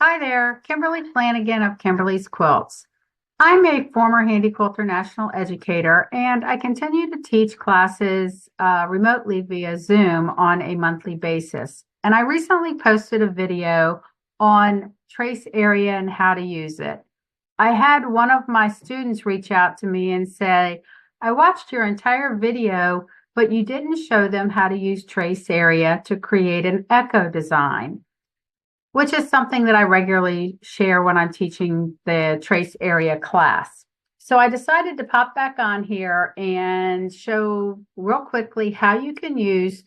Hi there, Kimberly Flanagan of Kimberly's Quilts. I'm a former Handi Quilter National Educator, and I continue to teach classes remotely via Zoom on a monthly basis. And I recently posted a video on trace area and how to use it. I had one of my students reach out to me and say, I watched your entire video, but you didn't show them how to use trace area to create an echo design, which is something that I regularly share when I'm teaching the trace area class. So I decided to pop back on here and show real quickly how you can use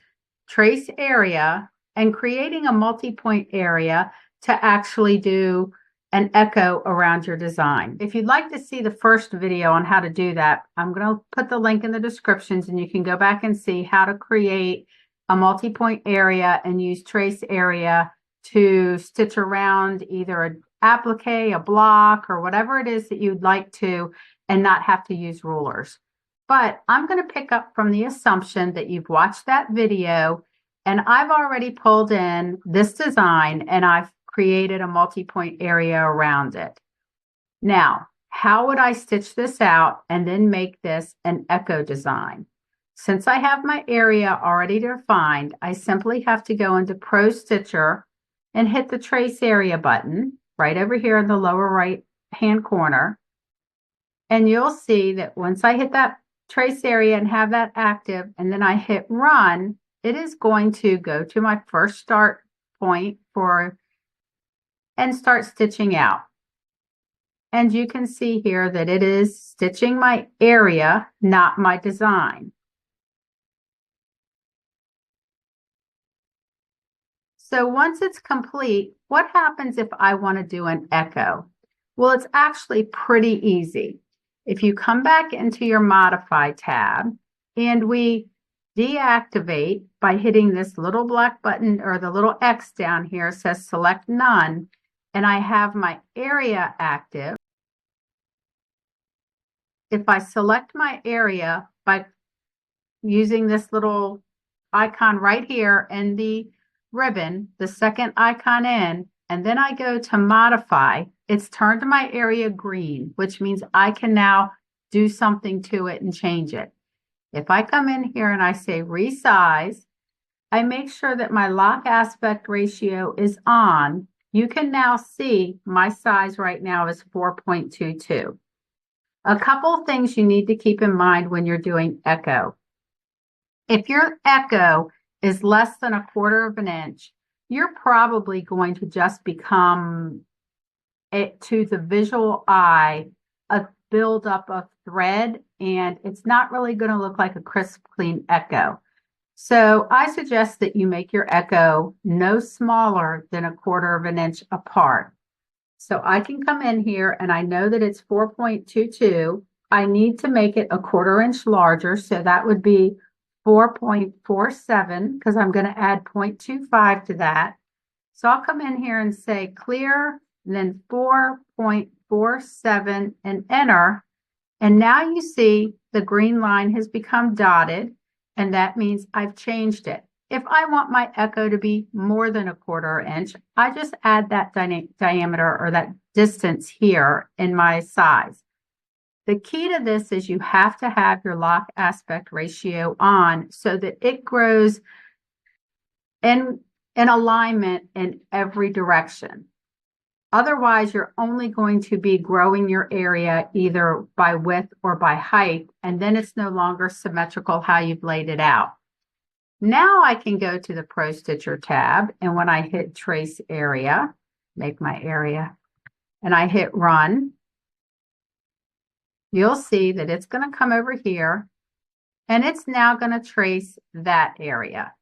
trace area and creating a multi-point area to actually do an echo around your design. If you'd like to see the first video on how to do that, I'm going to put the link in the descriptions and you can go back and see how to create a multi-point area and use trace area to stitch around either an applique, a block, or whatever it is that you'd like to, and not have to use rulers. But I'm going to pick up from the assumption that you've watched that video and I've already pulled in this design and I've created a multi-point area around it. Now, how would I stitch this out and then make this an echo design? Since I have my area already defined, I simply have to go into Pro Stitcher and hit the trace area button right over here in the lower right hand corner. And you'll see that once I hit that trace area and have that active, and then I hit run, it is going to go to my first start point and start stitching out. And you can see here that it is stitching my area, not my design. So once it's complete, what happens if I want to do an echo? Well, it's actually pretty easy. If you come back into your Modify tab and we deactivate by hitting this little black button or the little X down here says Select None, and I have my area active. If I select my area by using this little icon right here in the ribbon, the second icon in, and then I go to modify, it's turned my area green, which means I can now do something to it and change it. If I come in here and I say resize, I make sure that my lock aspect ratio is on. You can now see my size right now is 4.22. A couple of things you need to keep in mind when you're doing echo. If your echo is less than 1/4 of an inch, you're probably going to just become, to the visual eye, a buildup of thread, and it's not really going to look like a crisp, clean echo. So I suggest that you make your echo no smaller than 1/4 of an inch apart. So I can come in here and I know that it's 4.22. I need to make it 1/4 inch larger. So that would be 4.47 because I'm going to add 0.25 to that. So I'll come in here and say clear, and then 4.47 and enter. And now you see the green line has become dotted, and that means I've changed it. If I want my echo to be more than 1/4 inch, I just add that diameter or that distance here in my size. The key to this is you have to have your lock aspect ratio on so that it grows in alignment in every direction. Otherwise, you're only going to be growing your area either by width or by height, and then it's no longer symmetrical how you've laid it out. Now I can go to the Pro Stitcher tab, and when I hit Trace Area, make my area, and I hit Run, you'll see that it's going to come over here, and it's now going to trace that area.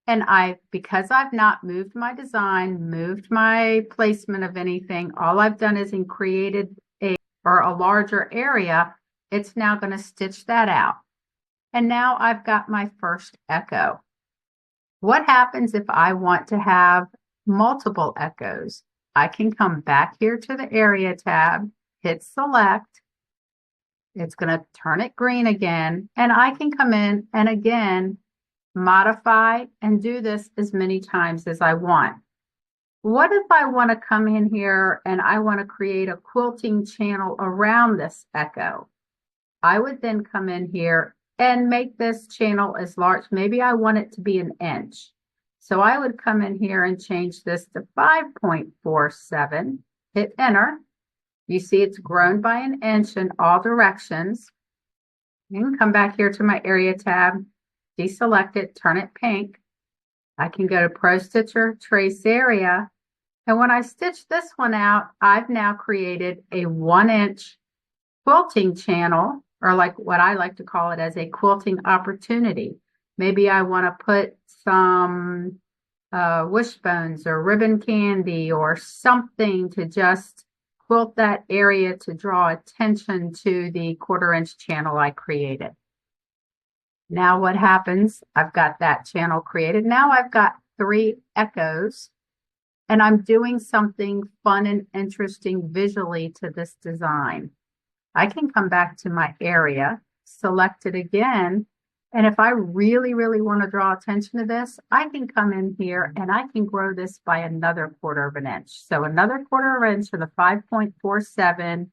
And because I've not moved my design, moved my placement of anything, all I've done is created a larger area, it's now going to stitch that out. And now I've got my first echo. What happens if I want to have multiple echoes? I can come back here to the area tab, hit select. It's going to turn it green again, and I can come in and again modify and do this as many times as I want. What if I want to come in here and I want to create a quilting channel around this echo? I would then come in here and make this channel as large. Maybe I want it to be an inch. So I would come in here and change this to 5.47, hit enter. You see it's grown by an inch in all directions. You can come back here to my area tab, deselect it, turn it pink. I can go to Pro Stitcher, trace area. And when I stitch this one out, I've now created a 1-inch quilting channel, or like what I like to call it as a quilting opportunity. Maybe I want to put some wishbones or ribbon candy or something to just quilt that area to draw attention to the 1/4-inch channel I created. Now what happens? I've got that channel created. Now I've got 3 echoes, and I'm doing something fun and interesting visually to this design. I can come back to my area, select it again, and if I really, really want to draw attention to this, I can come in here and I can grow this by another 1/4 inch. So another 1/4 inch for the 5.47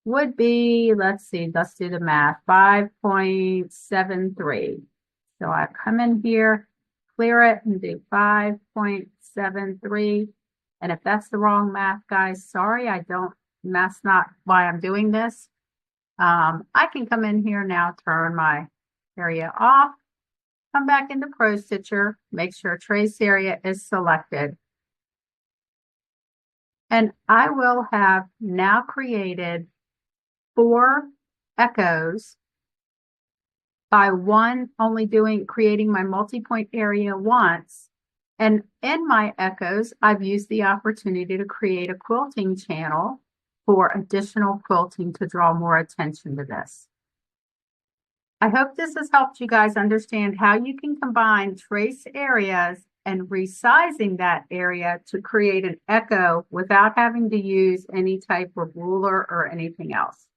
would be, let's see, let's do the math, 5.73. So I come in here, clear it, and do 5.73. And if that's the wrong math, guys, sorry, that's not why I'm doing this. I can come in here now, turn my area off, come back into Pro Stitcher, make sure trace area is selected. And I will have now created 4 echoes by creating my multi-point area once. And in my echoes, I've used the opportunity to create a quilting channel for additional quilting to draw more attention to this. I hope this has helped you guys understand how you can combine trace areas and resizing that area to create an echo without having to use any type of ruler or anything else.